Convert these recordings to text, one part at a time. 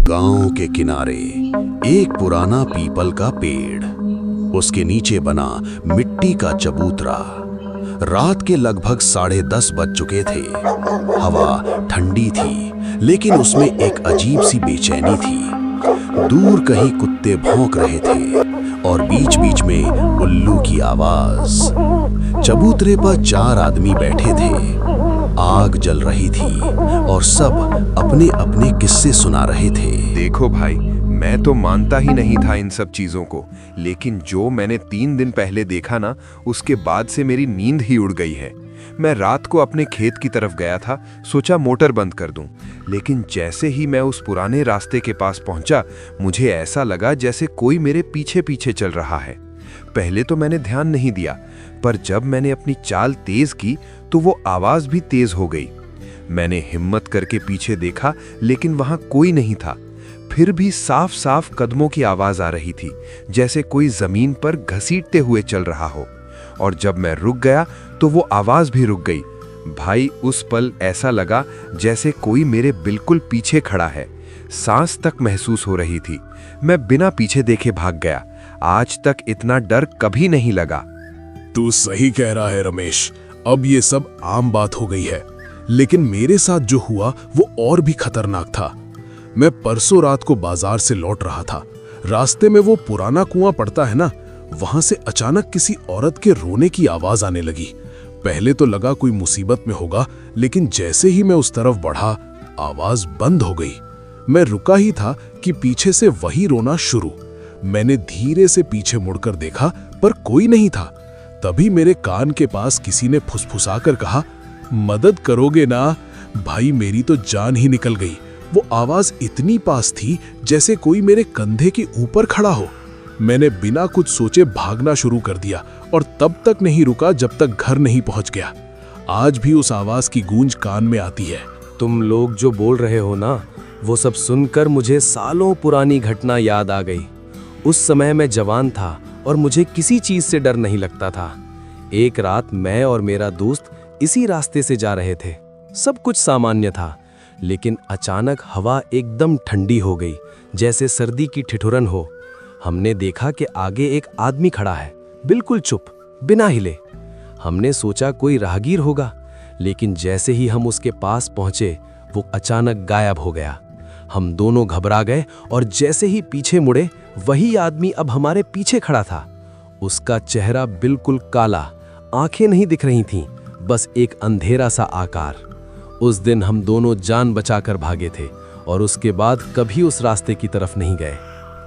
गांव के किनारे एक पुराना पीपल का पेड़, उसके नीचे बना मिट्टी का चबूतरा। रात के लगभग 10:30 बज चुके थे। हवा ठंडी थी, लेकिन उसमें एक अजीब सी बेचैनी थी। दूर कहीं कुत्ते भौंक रहे थे और बीच बीच में उल्लू की आवाज। चबूतरे पर 4 आदमी बैठे थे। आग जल रही थी और सब अपने अपने किस्से सुना रहे थे। देखो भाई, मैं तो मानता ही नहीं था इन सब चीजों को, लेकिन जो मैंने 3 दिन पहले देखा ना, उसके बाद से मेरी नींद ही उड़ गई है। मैं रात को अपने खेत की तरफ गया था, सोचा मोटर बंद कर दूं, लेकिन जैसे ही मैं उस पुराने रास्ते के पास पहुंचा, मुझे ऐसा लगा जैसे कोई मेरे पीछे पीछे चल रहा है। पहले तो मैंने ध्यान नहीं दिया, पर जब मैंने अपनी चाल तेज की तो वो आवाज भी तेज हो गई। मैंने हिम्मत करके पीछे देखा, लेकिन वहां कोई नहीं था। फिर भी साफ साफ कदमों की आवाज आ रही थी, जैसे कोई जमीन पर घसीटते हुए चल रहा हो। और जब मैं रुक गया तो वो आवाज भी रुक गई। भाई, उस पल ऐसा लगा जैसे कोई मेरे बिल्कुल पीछे खड़ा है। सांस तक महसूस हो रही थी। मैं बिना पीछे देखे भाग गया। आज तक इतना डर कभी नहीं लगा। तू सही कह रहा है रमेश, अब ये सब आम बात हो गई है, लेकिन मेरे साथ जो हुआ वो और भी खतरनाक था। मैं परसों रात को बाजार से लौट रहा था। रास्ते में वो पुराना कुआं पड़ता है ना, वहां से अचानक किसी औरत के रोने की आवाज आने लगी। पहले तो लगा कोई मुसीबत में होगा, लेकिन जैसे ही मैं उस तरफ बढ़ा, आवाज बंद हो गई। मैं रुका ही था कि पीछे से वही रोना शुरू। मैंने धीरे से पीछे मुड़कर देखा, पर कोई नहीं था। तभी मेरे कान के पास किसी ने फुसफुसाकर कहा, मदद करोगे ना? भाई, मेरी तो जान ही निकल गई। वो आवाज इतनी पास थी जैसे कोई मेरे कंधे के ऊपर खड़ा हो। मैंने बिना कुछ सोचे भागना शुरू कर दिया और तब तक नहीं रुका जब तक घर नहीं पहुंच गया। आज भी उस आवाज की गूंज कान में आती है। तुम लोग जो बोल रहे हो ना, वो सब सुनकर मुझे सालों पुरानी घटना याद आ गई। उस समय मैं जवान था और मुझे किसी चीज से डर नहीं लगता था। एक रात मैं और मेरा दोस्त इसी रास्ते से जा रहे थे। सब कुछ सामान्य था, लेकिन अचानक हवा एकदम ठंडी हो गई, जैसे सर्दी की ठिठुरन हो। हमने देखा कि आगे एक आदमी खड़ा है, बिल्कुल चुप, बिना हिले। हमने सोचा कोई राहगीर होगा, लेकिन जैसे ही हम उसके पास पहुंचे, वो अचानक गायब हो गया। हम दोनों घबरा गए और जैसे ही पीछे मुड़े, वही आदमी अब हमारे पीछे खड़ा था। उसका चेहरा बिल्कुल काला, आंखें नहीं दिख रही थीं, बस एक अंधेरा सा आकार। उस दिन हम दोनों जान बचाकर भागे थे और उसके बाद कभी उस रास्ते की तरफ नहीं गए।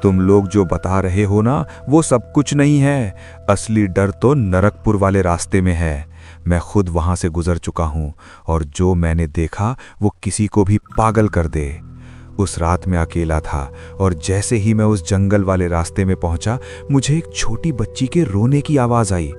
तुम लोग जो बता रहे हो ना, वो सब कुछ नहीं है। असली डर तो नरकपुर वाले रास्ते में है। मैं खुद वहां से गुजर चुका हूं और जो मैंने देखा वो किसी को भी पागल कर दे। उस रात मैं अकेला था और जैसे ही मैं उस जंगल वाले रास्ते में पहुंचा, मुझे एक छोटी बच्ची के रोने की आवाज आई,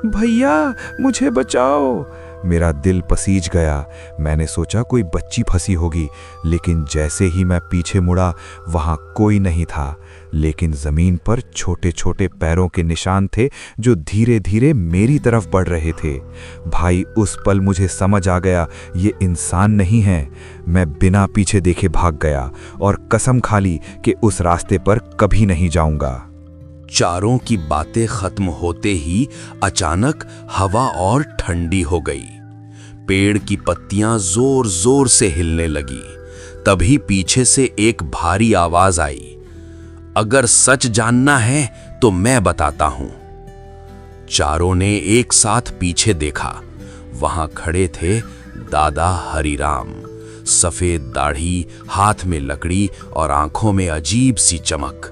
भैया मुझे बचाओ। मेरा दिल पसीज गया। मैंने सोचा कोई बच्ची फंसी होगी, लेकिन जैसे ही मैं पीछे मुड़ा, वहां कोई नहीं था, लेकिन जमीन पर छोटे छोटे पैरों के निशान थे जो धीरे धीरे मेरी तरफ बढ़ रहे थे। भाई, उस पल मुझे समझ आ गया ये इंसान नहीं है। मैं बिना पीछे देखे भाग गया और कसम खा ली कि उस रास्ते पर कभी नहीं जाऊंगा। चारों की बातें खत्म होते ही अचानक हवा और ठंडी हो गई। पेड़ की पत्तियां जोर जोर से हिलने लगी। तभी पीछे से एक भारी आवाज आई, अगर सच जानना है तो मैं बताता हूं। चारों ने एक साथ पीछे देखा। वहां खड़े थे दादा हरिराम, सफेद दाढ़ी, हाथ में लकड़ी और आंखों में अजीब सी चमक।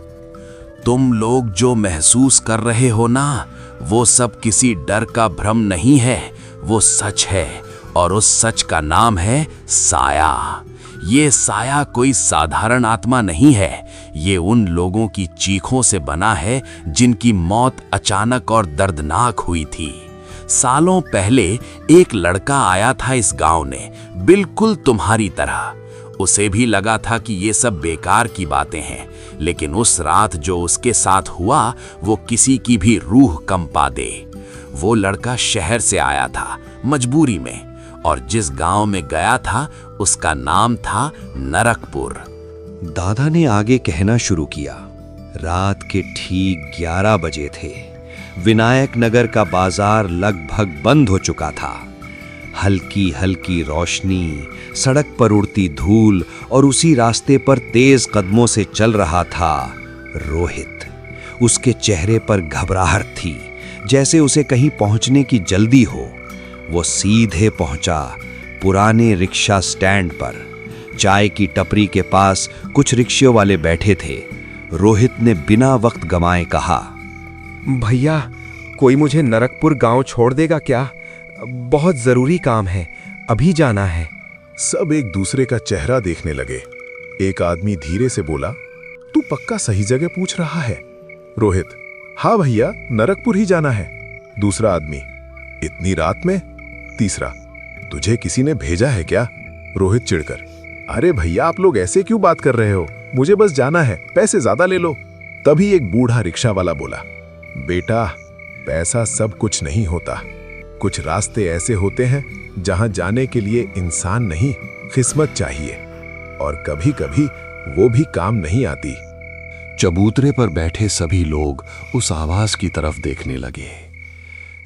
तुम लोग जो महसूस कर रहे हो ना, वो सब किसी डर का भ्रम नहीं है, वो सच है, और उस सच का नाम है साया। ये साया कोई साधारण आत्मा नहीं है। ये उन लोगों की चीखों से बना है जिनकी मौत अचानक और दर्दनाक हुई थी। सालों पहले एक लड़का आया था इस गांव में, बिल्कुल तुम्हारी तरह। उसे भी लगा था कि ये सब बेकार की बातें हैं, लेकिन उस रात जो उसके साथ हुआ वो किसी की भी रूह कंपा दे। वो लड़का शहर से आया था मजबूरी में, और जिस गांव में गया था उसका नाम था नरकपुर। दादा ने आगे कहना शुरू किया। रात के ठीक 11 बजे थे। विनायक नगर का बाजार लगभग बंद हो चुका था। हल्की हल्की रोशनी, सड़क पर उड़ती धूल और उसी रास्ते पर तेज कदमों से चल रहा था रोहित। उसके चेहरे पर घबराहट थी, जैसे उसे कहीं पहुंचने की जल्दी हो। वो सीधे पहुंचा पुराने रिक्शा स्टैंड पर। चाय की टपरी के पास कुछ रिक्शे वाले बैठे थे। रोहित ने बिना वक्त गंवाए कहा, भैया, कोई मुझे नरकपुर गांव छोड़ देगा क्या? बहुत जरूरी काम है, अभी जाना है। सब एक दूसरे का चेहरा देखने लगे। एक आदमी धीरे से बोला, तू पक्का सही जगह पूछ रहा है? रोहित, हाँ भैया, नरकपुर ही जाना है। दूसरा आदमी, इतनी रात में? तीसरा, तुझे किसी ने भेजा है क्या? रोहित चिढ़कर, अरे भैया, आप लोग ऐसे क्यों बात कर रहे हो? मुझे बस जाना है, पैसे ज्यादा ले लो। तभी एक बूढ़ा रिक्शा वाला बोला, बेटा, पैसा सब कुछ नहीं होता। कुछ रास्ते ऐसे होते हैं जहां जाने के लिए इंसान नहीं, किस्मत चाहिए, और कभी कभी वो भी काम नहीं आती। चबूतरे पर बैठे सभी लोग उस आवाज की तरफ देखने लगे।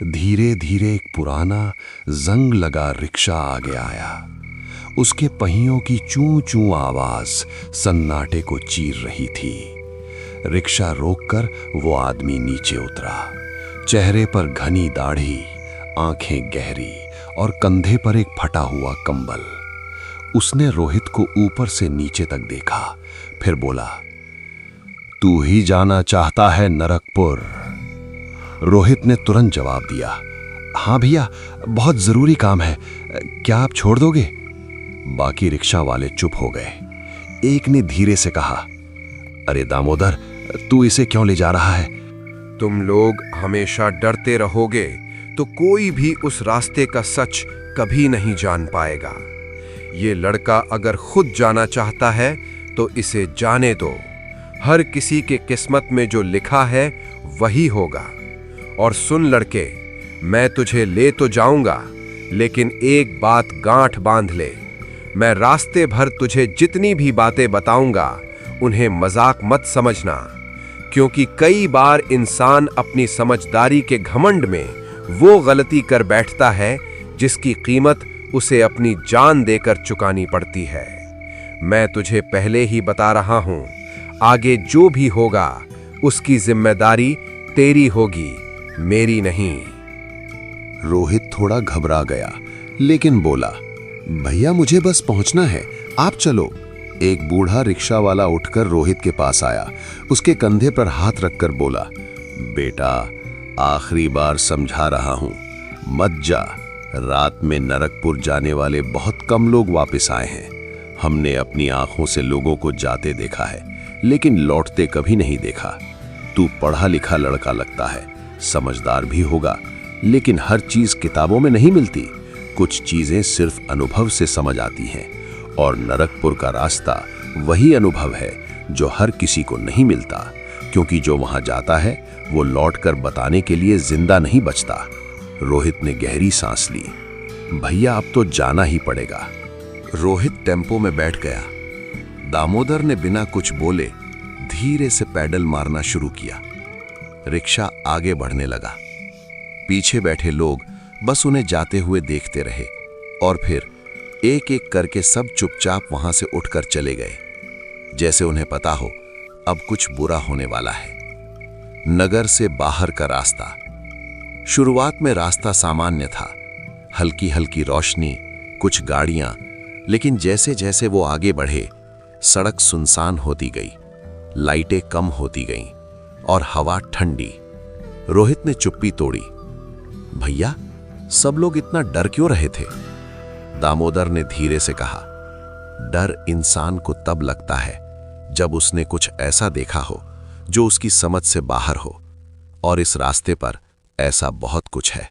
धीरे धीरे एक पुराना जंग लगा रिक्शा आगे आया। उसके पहियों की चूं चूं आवाज सन्नाटे को चीर रही थी। रिक्शा रोककर वो आदमी नीचे उतरा। चेहरे पर घनी दाढ़ी, आंखें गहरी और कंधे पर एक फटा हुआ कंबल। उसने रोहित को ऊपर से नीचे तक देखा, फिर बोला, तू ही जाना चाहता है नरकपुर? रोहित ने तुरंत जवाब दिया, हाँ भैया, बहुत जरूरी काम है, क्या आप छोड़ दोगे? बाकी रिक्शा वाले चुप हो गए। एक ने धीरे से कहा, अरे दामोदर, तू इसे क्यों ले जा रहा है? तुम लोग हमेशा डरते रहोगे तो कोई भी उस रास्ते का सच कभी नहीं जान पाएगा। ये लड़का अगर खुद जाना चाहता है तो इसे जाने दो। हर किसी के किस्मत में जो लिखा है वही होगा। और सुन लड़के, मैं तुझे ले तो जाऊंगा, लेकिन एक बात गांठ बांध ले, मैं रास्ते भर तुझे जितनी भी बातें बताऊंगा उन्हें मजाक मत समझना, क्योंकि कई बार इंसान अपनी समझदारी के घमंड में वो गलती कर बैठता है जिसकी कीमत उसे अपनी जान देकर चुकानी पड़ती है। मैं तुझे पहले ही बता रहा हूं, आगे जो भी होगा उसकी जिम्मेदारी तेरी होगी, मेरी नहीं। रोहित थोड़ा घबरा गया, लेकिन बोला, भैया, मुझे बस पहुंचना है, आप चलो। एक बूढ़ा रिक्शा वाला उठकर रोहित के पास आया। उसके कंधे पर हाथ रखकर बोला, बेटा, आखिरी बार समझा रहा हूं, मत जा। रात में नरकपुर जाने वाले बहुत कम लोग वापस आए हैं। हमने अपनी आंखों से लोगों को जाते देखा है, लेकिन लौटते कभी नहीं देखा। तू पढ़ा लिखा लड़का लगता है, समझदार भी होगा, लेकिन हर चीज किताबों में नहीं मिलती। कुछ चीजें सिर्फ अनुभव से समझ आती हैं, और नरकपुर का रास्ता वही अनुभव है जो हर किसी को नहीं मिलता, क्योंकि जो वहां जाता है वो लौटकर बताने के लिए जिंदा नहीं बचता। रोहित ने गहरी सांस ली। भैया, अब तो जाना ही पड़ेगा। रोहित टेम्पो में बैठ गया। दामोदर ने बिना कुछ बोले धीरे से पैडल मारना शुरू किया। रिक्शा आगे बढ़ने लगा। पीछे बैठे लोग बस उन्हें जाते हुए देखते रहे, और फिर एक एक करके सब चुपचाप वहां से उठकर चले गए, जैसे उन्हें पता हो अब कुछ बुरा होने वाला है। नगर से बाहर का रास्ता। शुरुआत में रास्ता सामान्य था, हल्की हल्की रोशनी, कुछ गाड़ियां, लेकिन जैसे जैसे वो आगे बढ़े सड़क सुनसान होती गई, लाइटें कम होती गईं और हवा ठंडी। रोहित ने चुप्पी तोड़ी। भैया, सब लोग इतना डर क्यों रहे थे? दामोदर ने धीरे से कहा, डर इंसान को तब लगता है जब उसने कुछ ऐसा देखा हो जो उसकी समझ से बाहर हो, और इस रास्ते पर ऐसा बहुत कुछ है।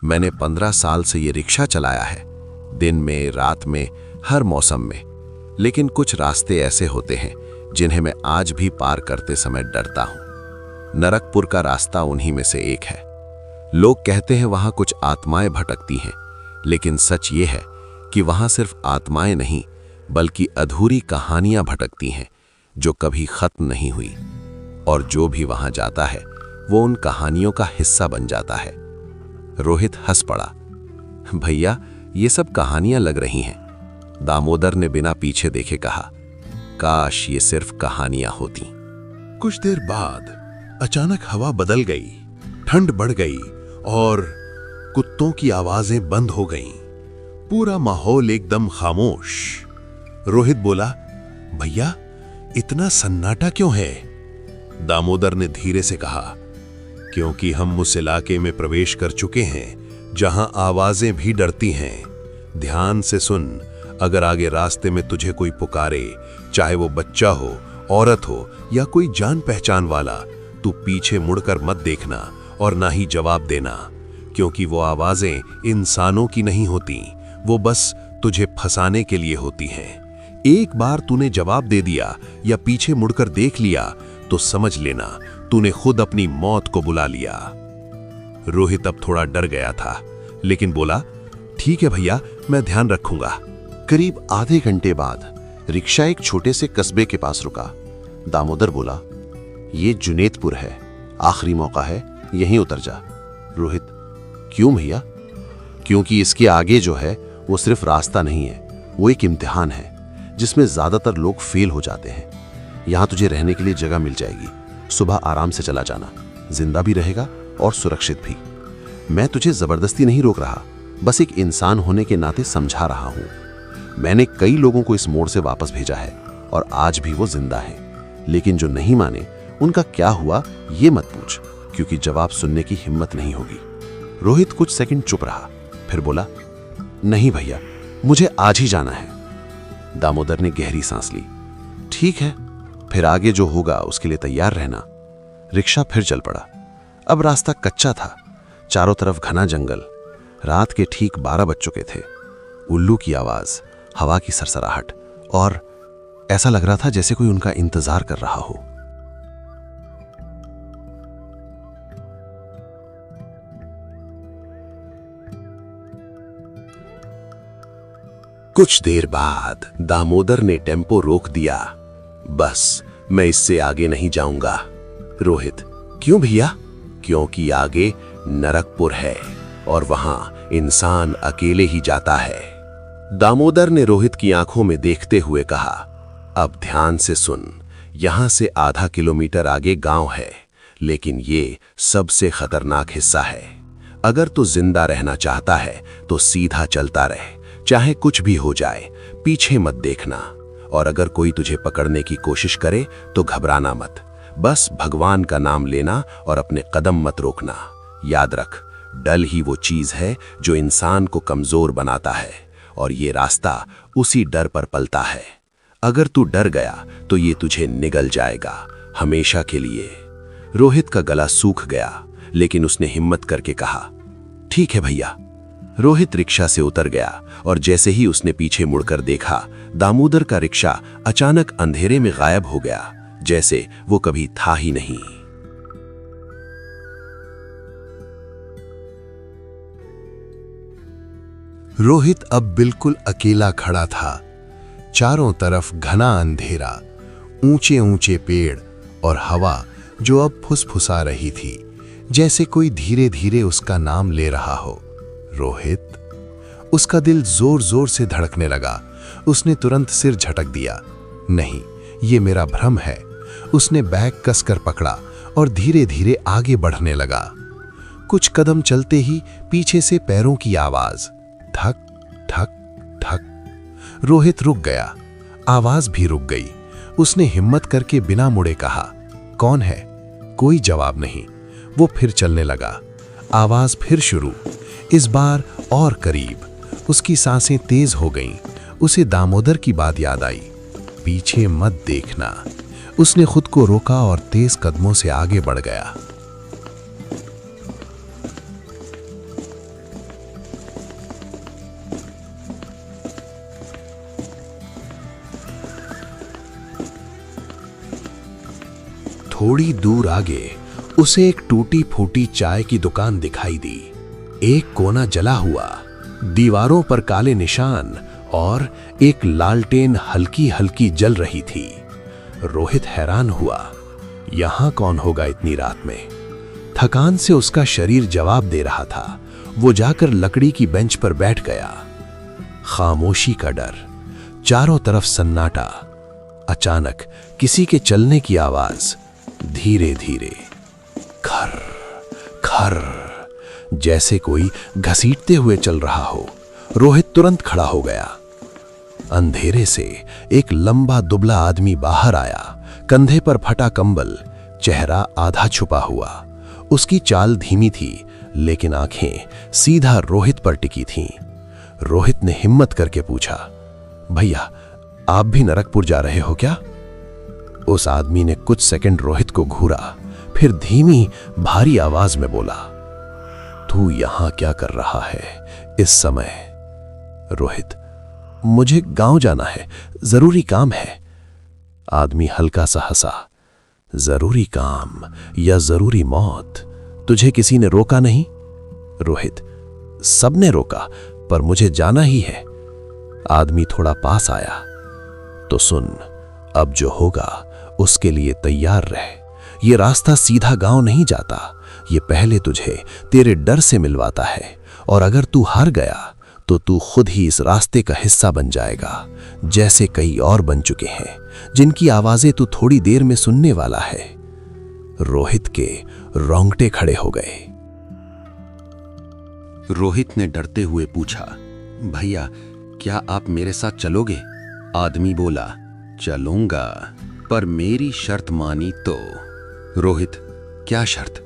मैंने 15 साल से ये रिक्शा चलाया है, दिन में, रात में, हर मौसम में, लेकिन कुछ रास्ते ऐसे होते हैं जिन्हें मैं आज भी पार करते समय डरता हूं। नरकपुर का रास्ता उन्हीं में से एक है। लोग कहते हैं वहां कुछ आत्माएं भटकती हैं, लेकिन सच ये है कि वहां सिर्फ आत्माएं नहीं, बल्कि अधूरी कहानियां भटकती हैं जो कभी खत्म नहीं हुई। और जो भी वहां जाता है वो उन कहानियों का हिस्सा बन जाता है। रोहित हंस पड़ा। भैया, ये सब कहानियां लग रही हैं। दामोदर ने बिना पीछे देखे कहा, काश ये सिर्फ कहानियां होती। कुछ देर बाद अचानक हवा बदल गई, ठंड बढ़ गई और कुत्तों की आवाजें बंद हो गईं। पूरा माहौल एकदम खामोश। रोहित बोला, भैया, इतना सन्नाटा क्यों है? दामोदर ने धीरे से कहा, क्योंकि हम उस इलाके में प्रवेश कर चुके हैं जहां आवाजें भी डरती हैं। ध्यान से सुन, अगर आगे रास्ते में तुझे कोई पुकारे, चाहे वो बच्चा हो, औरत हो या कोई जान पहचान वाला, तू पीछे मुड़कर मत देखना और ना ही जवाब देना, क्योंकि वो आवाजें इंसानों की नहीं होती, वो बस तुझे फंसाने के लिए होती हैं। एक बार तूने जवाब दे दिया या पीछे मुड़कर देख लिया तो समझ लेना तूने खुद अपनी मौत को बुला लिया। रोहित अब थोड़ा डर गया था, लेकिन बोला, ठीक है भैया, मैं ध्यान रखूंगा। करीब आधे घंटे बाद रिक्शा एक छोटे से कस्बे के पास रुका। दामोदर बोला, ये जुनेदपुर है, आखिरी मौका है, यहीं उतर जा। रोहित, क्यों भैया? क्योंकि इसके आगे जो है वो सिर्फ रास्ता नहीं है, वो एक इम्तिहान है जिसमें ज्यादातर लोग फेल हो जाते हैं। यहां तुझे रहने के लिए जगह मिल जाएगी। सुबह आराम से चला जाना, जिंदा भी रहेगा और सुरक्षित भी। मैं तुझे जबरदस्ती नहीं रोक रहा, बस एक इंसान होने के नाते समझा रहा हूं। मैंने कई लोगों को इस मोड़ से वापस भेजा है और आज भी वो जिंदा है, लेकिन जो नहीं माने उनका क्या हुआ ये मत पूछ, क्योंकि जवाब सुनने की हिम्मत नहीं होगी। रोहित कुछ सेकंड चुप रहा, फिर बोला, नहीं भैया, मुझे आज ही जाना है। दामोदर ने गहरी सांस ली। ठीक है, फिर आगे जो होगा उसके लिए तैयार रहना। रिक्शा फिर चल पड़ा। अब रास्ता कच्चा था, चारों तरफ घना जंगल। रात के ठीक 12 बज चुके थे। उल्लू की आवाज, हवा की सरसराहट, और ऐसा लग रहा था जैसे कोई उनका इंतजार कर रहा हो। कुछ देर बाद दामोदर ने टेम्पो रोक दिया। बस, मैं इससे आगे नहीं जाऊंगा। रोहित, क्यों भैया? क्योंकि आगे नरकपुर है और वहां इंसान अकेले ही जाता है। दामोदर ने रोहित की आंखों में देखते हुए कहा, अब ध्यान से सुन, यहां से आधा किलोमीटर आगे गांव है, लेकिन ये सबसे खतरनाक हिस्सा है। अगर तू जिंदा रहना चाहता है तो सीधा चलता रहे, चाहे कुछ भी हो जाए, पीछे मत देखना। और अगर कोई तुझे पकड़ने की कोशिश करे तो घबराना मत, बस भगवान का नाम लेना और अपने कदम मत रोकना। याद रख, डर ही वो चीज है जो इंसान को कमजोर बनाता है, और ये रास्ता उसी डर पर पलता है। अगर तू डर गया तो ये तुझे निगल जाएगा, हमेशा के लिए। रोहित का गला सूख गया, लेकिन उसने हिम्मत करके कहा, ठीक है भैया। रोहित रिक्शा से उतर गया और जैसे ही उसने पीछे मुड़कर देखा, दामोदर का रिक्शा अचानक अंधेरे में गायब हो गया, जैसे वो कभी था ही नहीं। रोहित अब बिल्कुल अकेला खड़ा था। चारों तरफ घना अंधेरा, ऊंचे ऊंचे पेड़ और हवा जो अब फुसफुसा रही थी, जैसे कोई धीरे धीरे उसका नाम ले रहा हो। रोहित, उसका दिल जोर जोर से धड़कने लगा। उसने तुरंत सिर झटक दिया। नहीं, ये मेरा भ्रम है। उसने बैग कसकर पकड़ा और धीरे धीरे आगे बढ़ने लगा। कुछ कदम चलते ही पीछे से पैरों की आवाज, ठक ठक ठक। रोहित रुक गया, आवाज भी रुक गई। उसने हिम्मत करके बिना मुड़े कहा, कौन है? कोई जवाब नहीं। वो फिर चलने लगा। आवाज फिर शुरू, इस बार और करीब। उसकी सांसें तेज हो गईं। उसे दामोदर की बात याद आई, पीछे मत देखना। उसने खुद को रोका और तेज कदमों से आगे बढ़ गया। थोड़ी दूर आगे उसे एक टूटी फूटी चाय की दुकान दिखाई दी। एक कोना जला हुआ, दीवारों पर काले निशान और एक लालटेन हल्की हल्की जल रही थी। रोहित हैरान हुआ, यहां कौन होगा इतनी रात में? थकान से उसका शरीर जवाब दे रहा था। वो जाकर लकड़ी की बेंच पर बैठ गया। खामोशी का डर, चारों तरफ सन्नाटा। अचानक किसी के चलने की आवाज, धीरे धीरे, खर खर, जैसे कोई घसीटते हुए चल रहा हो। रोहित तुरंत खड़ा हो गया। अंधेरे से एक लंबा दुबला आदमी बाहर आया, कंधे पर फटा कंबल, चेहरा आधा छुपा हुआ। उसकी चाल धीमी थी, लेकिन आंखें सीधा रोहित पर टिकी थीं। रोहित ने हिम्मत करके पूछा, भैया आप भी नरकपुर जा रहे हो क्या? उस आदमी ने कुछ सेकंड रोहित को घूरा, फिर धीमी भारी आवाज में बोला, तू यहां क्या कर रहा है इस समय? रोहित, मुझे गांव जाना है, जरूरी काम है। आदमी हल्का सा हंसा, जरूरी काम या जरूरी मौत, तुझे किसी ने रोका नहीं? रोहित, सबने रोका, पर मुझे जाना ही है। आदमी थोड़ा पास आया, तो सुन, अब जो होगा उसके लिए तैयार रह। ये रास्ता सीधा गांव नहीं जाता, ये पहले तुझे तेरे डर से मिलवाता है, और अगर तू हार गया तो तू खुद ही इस रास्ते का हिस्सा बन जाएगा, जैसे कई और बन चुके हैं जिनकी आवाजें तू थोड़ी देर में सुनने वाला है। रोहित के रोंगटे खड़े हो गए। रोहित ने डरते हुए पूछा, भैया क्या आप मेरे साथ चलोगे? आदमी बोला, चलूंगा, पर मेरी शर्त मानी तो। रोहित, क्या शर्त?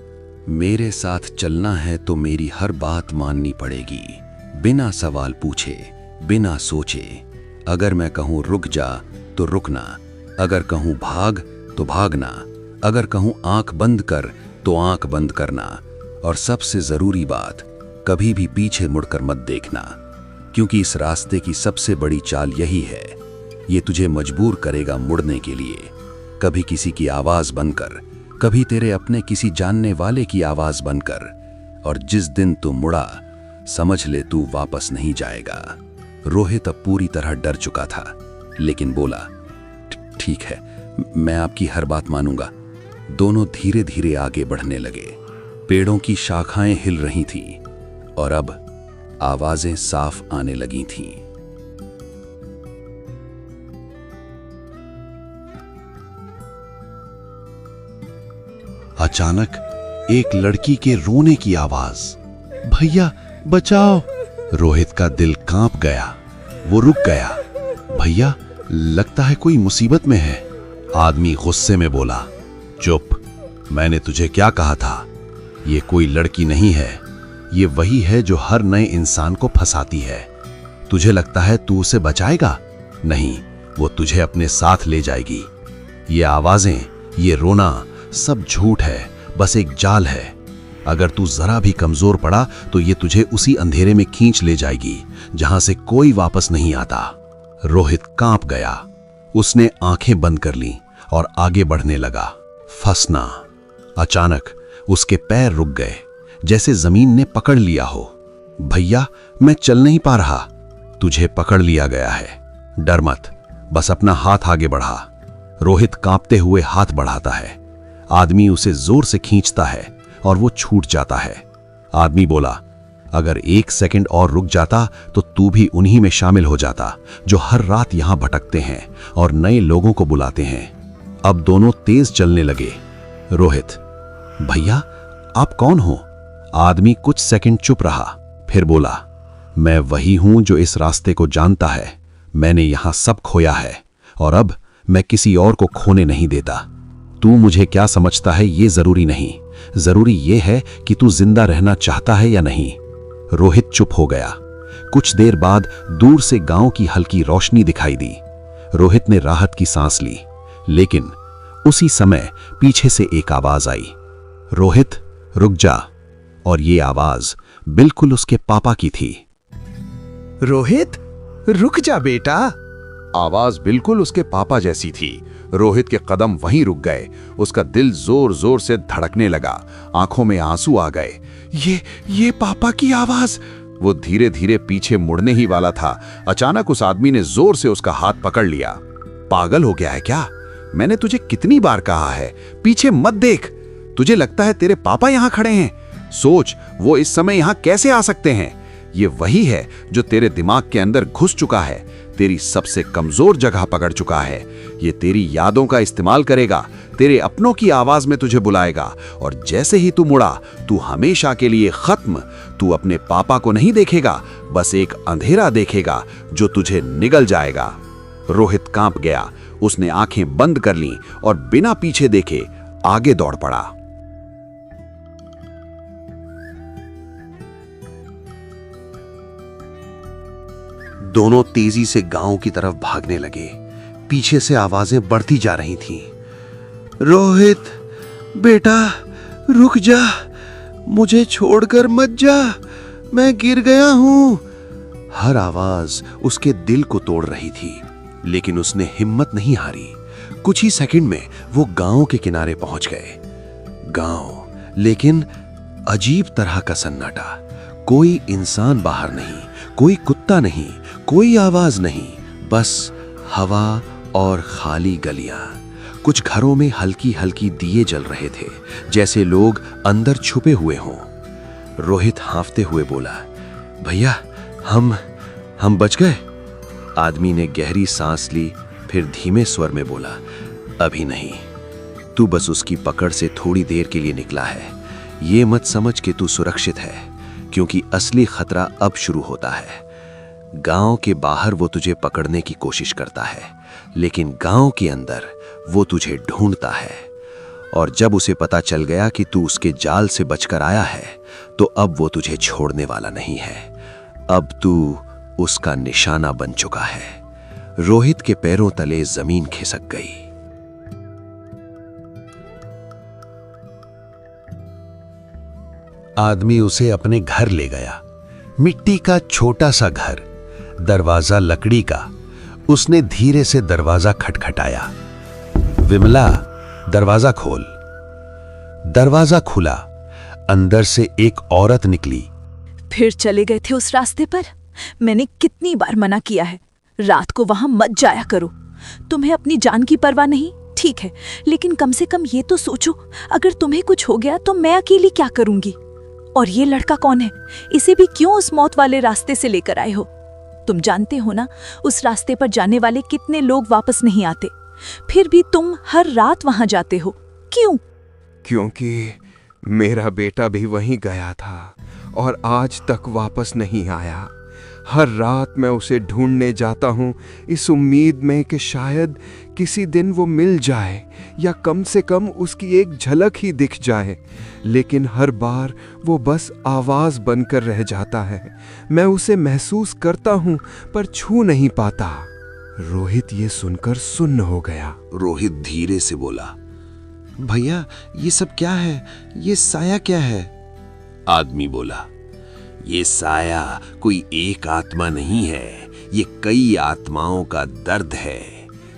मेरे साथ चलना है तो मेरी हर बात माननी पड़ेगी, बिना सवाल पूछे, बिना सोचे। अगर मैं कहूं रुक जा तो रुकना, अगर कहूं भाग तो भागना, अगर कहूं आंख बंद कर तो आंख बंद करना, और सबसे जरूरी बात, कभी भी पीछे मुड़कर मत देखना, क्योंकि इस रास्ते की सबसे बड़ी चाल यही है। ये तुझे मजबूर करेगा मुड़ने के लिए, कभी किसी की आवाज बनकर, कभी तेरे अपने किसी जानने वाले की आवाज बनकर। और जिस दिन तू मुड़ा, समझ ले तू वापस नहीं जाएगा। रोहित अब पूरी तरह डर चुका था, लेकिन बोला, ठीक है, मैं आपकी हर बात मानूंगा। दोनों धीरे धीरे आगे बढ़ने लगे। पेड़ों की शाखाएं हिल रही थीं, और अब आवाजें साफ आने लगी थीं। अचानक एक लड़की के रोने की आवाज, भैया बचाओ। रोहित का दिल कांप गया, वो रुक गया। भैया, लगता है कोई मुसीबत में है। आदमी गुस्से में बोला, चुप, मैंने तुझे क्या कहा था? ये कोई लड़की नहीं है, ये वही है जो हर नए इंसान को फंसाती है। तुझे लगता है तू उसे बचाएगा? नहीं, वो तुझे अपने साथ ले जाएगी। ये आवाजें, ये रोना, सब झूठ है, बस एक जाल है। अगर तू जरा भी कमजोर पड़ा तो ये तुझे उसी अंधेरे में खींच ले जाएगी जहां से कोई वापस नहीं आता। रोहित कांप गया। उसने आंखें बंद कर लीं और आगे बढ़ने लगा। फंसना। अचानक उसके पैर रुक गए, जैसे जमीन ने पकड़ लिया हो। भैया, मैं चल नहीं पा रहा। तुझे पकड़ लिया गया है, डर मत, बस अपना हाथ आगे बढ़ा। रोहित कांपते हुए हाथ बढ़ाता है। आदमी उसे जोर से खींचता है और वो छूट जाता है। आदमी बोला, अगर 1 सेकंड और रुक जाता तो तू भी उन्हीं में शामिल हो जाता जो हर रात यहां भटकते हैं और नए लोगों को बुलाते हैं। अब दोनों तेज चलने लगे। रोहित, भैया आप कौन हो? आदमी कुछ सेकंड चुप रहा, फिर बोला, मैं वही हूं जो इस रास्ते को जानता है। मैंने यहां सब खोया है और अब मैं किसी और को खोने नहीं देता। तू मुझे क्या समझता है ये जरूरी नहीं, जरूरी ये है कि तू जिंदा रहना चाहता है या नहीं। रोहित चुप हो गया। कुछ देर बाद दूर से गांव की हल्की रोशनी दिखाई दी। रोहित ने राहत की सांस ली, लेकिन उसी समय पीछे से एक आवाज आई, रोहित रुक जा। और ये आवाज बिल्कुल उसके पापा की थी। रोहित, रुक जा बेटा। आवाज बिल्कुल उसके पापा जैसी थी। रोहित के कदम वहीं रुक गए। उसका दिल जोर जोर से धड़कने लगा, आंखों में आंसू आ गए। ये पापा की आवाज। वो धीरे धीरे पीछे मुड़ने ही वाला था, अचानक उस आदमी ने जोर से उसका हाथ पकड़ लिया। पागल हो गया है क्या? मैंने तुझे कितनी बार कहा है, पीछे मत देख। तुझे लगता है तेरे पापा यहाँ खड़े हैं? सोच, वो इस समय यहाँ कैसे आ सकते हैं? ये वही है जो तेरे दिमाग के अंदर घुस चुका है, तेरी सबसे कमजोर जगह पकड़ चुका है। ये तेरी यादों का इस्तेमाल करेगा, तेरे अपनों की आवाज में तुझे बुलाएगा, और जैसे ही तू मुड़ा, तू हमेशा के लिए खत्म। तू अपने पापा को नहीं देखेगा, बस एक अंधेरा देखेगा जो तुझे निगल जाएगा। रोहित कांप गया। उसने आंखें बंद कर लीं और बिना पीछे देखे आगे दौड़ पड़ा। दोनों तेजी से गांव की तरफ भागने लगे। पीछे से आवाजें बढ़ती जा रही थीं। रोहित बेटा, रुक जा, मुझे छोड़कर मत जा, मैं गिर गया हूं। हर आवाज उसके दिल को तोड़ रही थी, लेकिन उसने हिम्मत नहीं हारी। कुछ ही सेकंड में वो गांव के किनारे पहुंच गए। गांव, लेकिन अजीब तरह का सन्नाटा। कोई इंसान बाहर नहीं, कोई कुत्ता नहीं, कोई आवाज नहीं, बस हवा और खाली गलियां। कुछ घरों में हल्की हल्की दिए जल रहे थे, जैसे लोग अंदर छुपे हुए हों। रोहित हांफते हुए बोला, भैया, हम बच गए? आदमी ने गहरी सांस ली, फिर धीमे स्वर में बोला, अभी नहीं, तू बस उसकी पकड़ से थोड़ी देर के लिए निकला है। ये मत समझ कि तू सुरक्षित है, क्योंकि असली खतरा अब शुरू होता है। गांव के बाहर वो तुझे पकड़ने की कोशिश करता है, लेकिन गांव के अंदर वो तुझे ढूंढता है। और जब उसे पता चल गया कि तू उसके जाल से बचकर आया है, तो अब वो तुझे छोड़ने वाला नहीं है। अब तू उसका निशाना बन चुका है। रोहित के पैरों तले जमीन खिसक गई। आदमी उसे अपने घर ले गया। मिट्टी का छोटा सा घर, दरवाजा लकड़ी का। उसने धीरे से दरवाजा खटखटाया। विमला, दरवाजा खोल। दरवाजा खुला। अंदर से एक औरत निकली। फिर चले गए थे उस रास्ते पर? मैंने कितनी बार मना किया है, रात को वहां मत जाया करो। तुम्हें अपनी जान की परवाह नहीं, ठीक है, लेकिन कम से कम ये तो सोचो, अगर तुम्हें कुछ हो गया तो मैं अकेली क्या करूंगी? और ये लड़का कौन है? इसे भी क्यों उस मौत वाले रास्ते से लेकर आए हो? तुम जानते हो ना, उस रास्ते पर जाने वाले कितने लोग वापस नहीं आते, फिर भी तुम हर रात वहां जाते हो, क्यों? क्योंकि मेरा बेटा भी वहीं गया था और आज तक वापस नहीं आया। हर रात मैं उसे ढूंढने जाता हूं, इस उम्मीद में कि शायद किसी दिन वो मिल जाए, या कम से कम उसकी एक झलक ही दिख जाए। लेकिन हर बार वो बस आवाज बनकर रह जाता है। मैं उसे महसूस करता हूं, पर छू नहीं पाता। रोहित ये सुनकर सुन्न हो गया। रोहित धीरे से बोला, भैया, ये सब क्या है? ये साया क्या है? आदमी बोला, ये साया कोई एक आत्मा नहीं है, ये कई आत्माओं का दर्द है।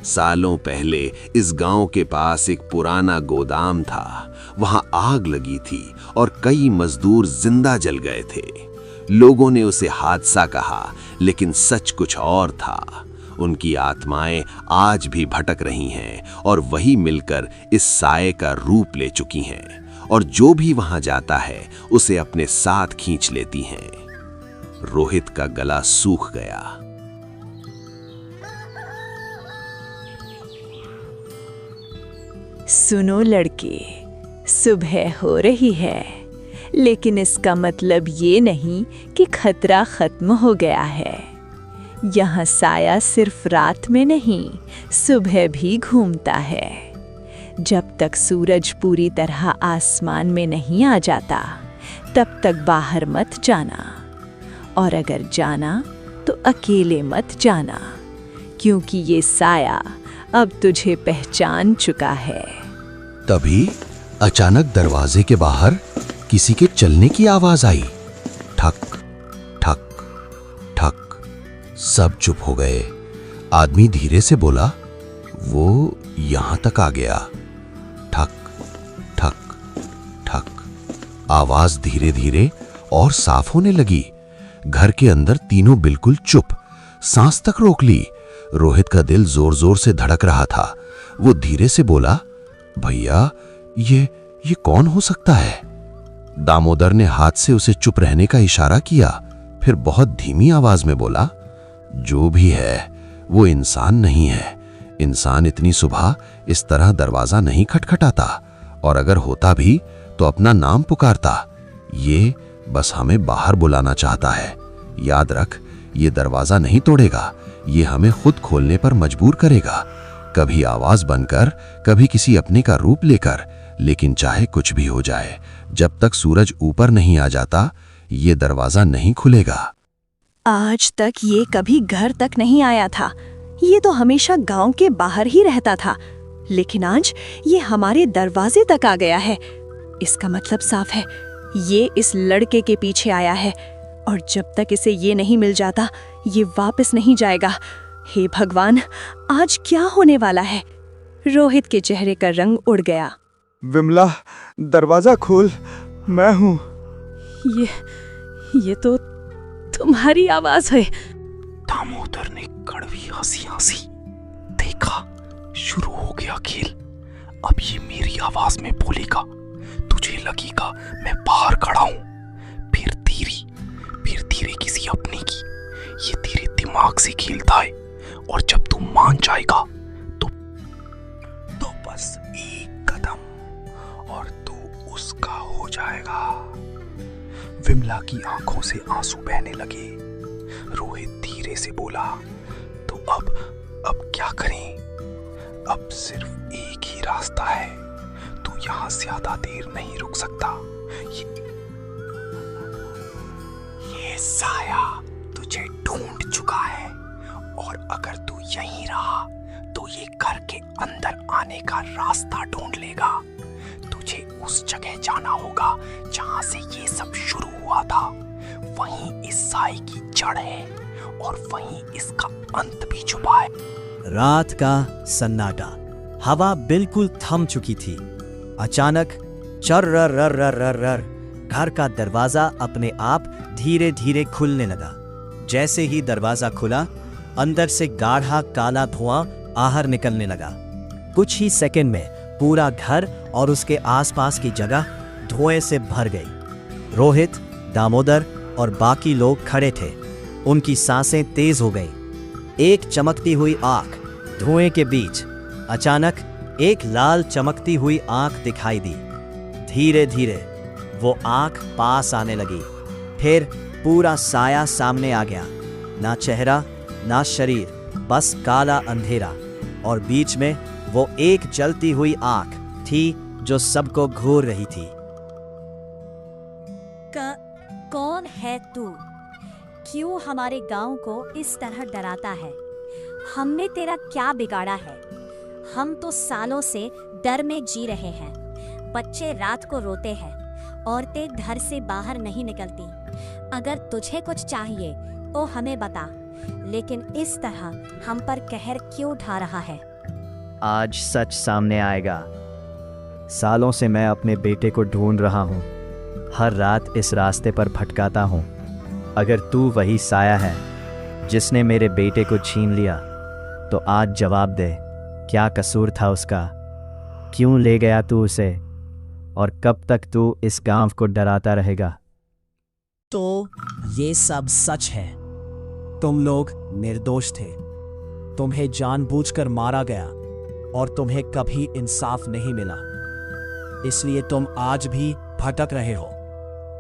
सालों पहले इस गांव के पास एक पुराना गोदाम था। वहां आग लगी थी और कई मजदूर जिंदा जल गए थे। लोगों ने उसे हादसा कहा, लेकिन सच कुछ और था। उनकी आत्माएं आज भी भटक रही हैं और वही मिलकर इस साये का रूप ले चुकी हैं, और जो भी वहां जाता है उसे अपने साथ खींच लेती हैं। रोहित का गला सूख गया। सुनो लड़के, सुबह हो रही है, लेकिन इसका मतलब ये नहीं कि खतरा खत्म हो गया है। यहाँ साया सिर्फ रात में नहीं, सुबह भी घूमता है। जब तक सूरज पूरी तरह आसमान में नहीं आ जाता, तब तक बाहर मत जाना, और अगर जाना तो अकेले मत जाना, क्योंकि ये साया अब तुझे पहचान चुका है। तभी अचानक दरवाजे के बाहर किसी के चलने की आवाज आई। ठक ठक ठक। सब चुप हो गए। आदमी धीरे से बोला, वो यहां तक आ गया। ठक ठक ठक। आवाज धीरे धीरे और साफ होने लगी। घर के अंदर तीनों बिल्कुल चुप, सांस तक रोक ली। रोहित का दिल जोर जोर से धड़क रहा था। वो धीरे से बोला, भैया ये कौन हो सकता है? दामोदर ने हाथ से उसे चुप रहने का इशारा किया, फिर बहुत धीमी आवाज में बोला, जो भी है वो इंसान नहीं है। इंसान इतनी सुबह इस तरह दरवाजा नहीं खटखटाता, और अगर होता भी तो अपना नाम पुकारता। ये बस हमें बाहर बुलाना चाहता है। याद रख, ये दरवाजा नहीं तोड़ेगा, ये हमें खुद खोलने पर मजबूर करेगा, कभी आवाज बनकर, कभी किसी अपने का रूप लेकर। लेकिन चाहे कुछ भी हो जाए, जब तक सूरज ऊपर नहीं आ जाता, ये दरवाजा नहीं खुलेगा। आज तक ये कभी घर तक नहीं आया था। ये तो हमेशा गांव के बाहर ही रहता था, लेकिन आज ये हमारे दरवाजे तक आ गया है। इसका मतलब साफ है, ये इस लड़के के पीछे आया है, और जब तक इसे ये नहीं मिल जाता, ये वापस नहीं जाएगा। हे भगवान, आज क्या होने वाला है? रोहित के चेहरे का रंग उड़ गया। विमला, दरवाजा खोल, मैं हूँ। ये तो तुम्हारी आवाज है। दामोदर ने कड़वी हंसी हंसी। देखा, शुरू हो गया खेल। अब ये मेरी आवाज में बोलेगा, तुझे लगेगा मैं बाहर खड़ा हूं। फिर धीरे किसी अपने की। ये तेरे दिमाग से खेलता है, और जब तू मान जाएगा तो बस एक कदम और तू उसका हो जाएगा। विमला की आंखों से आंसू बहने लगे। रोहित धीरे से बोला, तो अब क्या करें? अब सिर्फ एक ही रास्ता है। तू यहां ज्यादा देर नहीं रुक सकता। ये साया तुझे ढूंढ चुका है, और अगर तू यहीं रहा तो ये घर के अंदर आने का रास्ता ढूंढ लेगा। तुझे उस जगह जाना होगा जहां से ये सब शुरू हुआ था। वहीं इस साए की जड़ है, और वहीं इसका अंत भी छुपा है। रात का सन्नाटा, हवा बिल्कुल थम चुकी थी। अचानक चर्र घर का दरवाजा अपने आप धीरे धीरे खुलने लगा। जैसे ही दरवाजा खुला, अंदर से गाढ़ा काला धुआं बाहर निकलने लगा। कुछ ही सेकंड में पूरा घर और उसके आसपास की जगह धुएं से भर गई। रोहित, दामोदर और बाकी लोग खड़े थे। उनकी सांसें तेज हो गईं। एक चमकती हुई आंख धुएं के बीच, अचानक एक लाल चमकती हुई आंख दिखाई दी। धीरे धीरे वो आंख पास आने लगी। फिर पूरा साया सामने आ गया। ना चेहरा, ना शरीर, बस काला अंधेरा, और बीच में वो एक जलती हुई आंख थी जो सबको घूर रही थी। कौन है तू? क्यों हमारे गांव को इस तरह डराता है? हमने तेरा क्या बिगाड़ा है? हम तो सालों से डर में जी रहे हैं। बच्चे रात को रोते हैं, औरतें घर से बाहर नहीं निकलती। अगर तुझे कुछ चाहिए तो हमें बता, लेकिन इस तरह हम पर कहर क्यों ढा रहा है? आज सच सामने आएगा। सालों से मैं अपने बेटे को ढूंढ रहा हूँ। हर रात इस रास्ते पर भटकाता हूँ। अगर तू वही साया है जिसने मेरे बेटे को छीन लिया, तो आज जवाब दे, क्या कसूर था उसका? क्यों ले गया तू उसे? और कब तक तू इस गांव को डराता रहेगा? तो ये सब सच है। तुम लोग निर्दोष थे। तुम्हें जानबूझकर मारा गया, और तुम्हें कभी इंसाफ नहीं मिला। इसलिए तुम आज भी भटक रहे हो।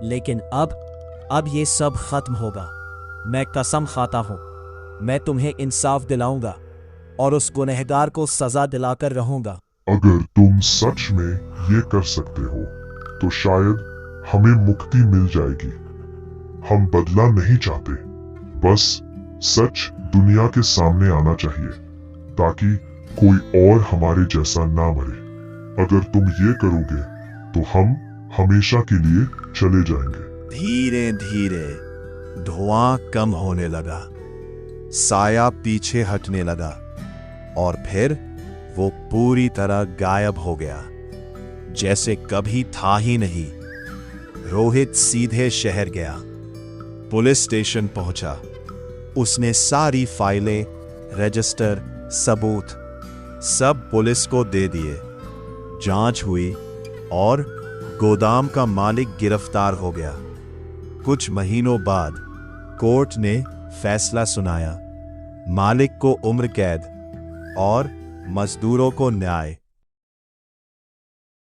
लेकिन अब ये सब खत्म होगा। मैं कसम खाता हूं, मैं तुम्हें इंसाफ दिलाऊंगा और उस गुनहगार को सजा दिलाकर रहूंगा। अगर तुम सच में ये कर सकते हो तो शायद हमें मुक्ति मिल जाएगी। हम बदला नहीं चाहते, बस सच दुनिया के सामने आना चाहिए ताकि कोई और हमारे जैसा ना मरे। अगर तुम ये करोगे तो हम हमेशा के लिए चले जाएंगे। धीरे धीरे धुआं कम होने लगा, साया पीछे हटने लगा, और फिर वो पूरी तरह गायब हो गया, जैसे कभी था ही नहीं। रोहित सीधे शहर गया। पुलिस स्टेशन पहुंचा। उसने सारी फाइलें, रजिस्टर, सबूत सब पुलिस को दे दिए। जांच हुई और गोदाम का मालिक गिरफ्तार हो गया। कुछ महीनों बाद कोर्ट ने फैसला सुनाया। मालिक को उम्र कैद और मजदूरों को न्याय।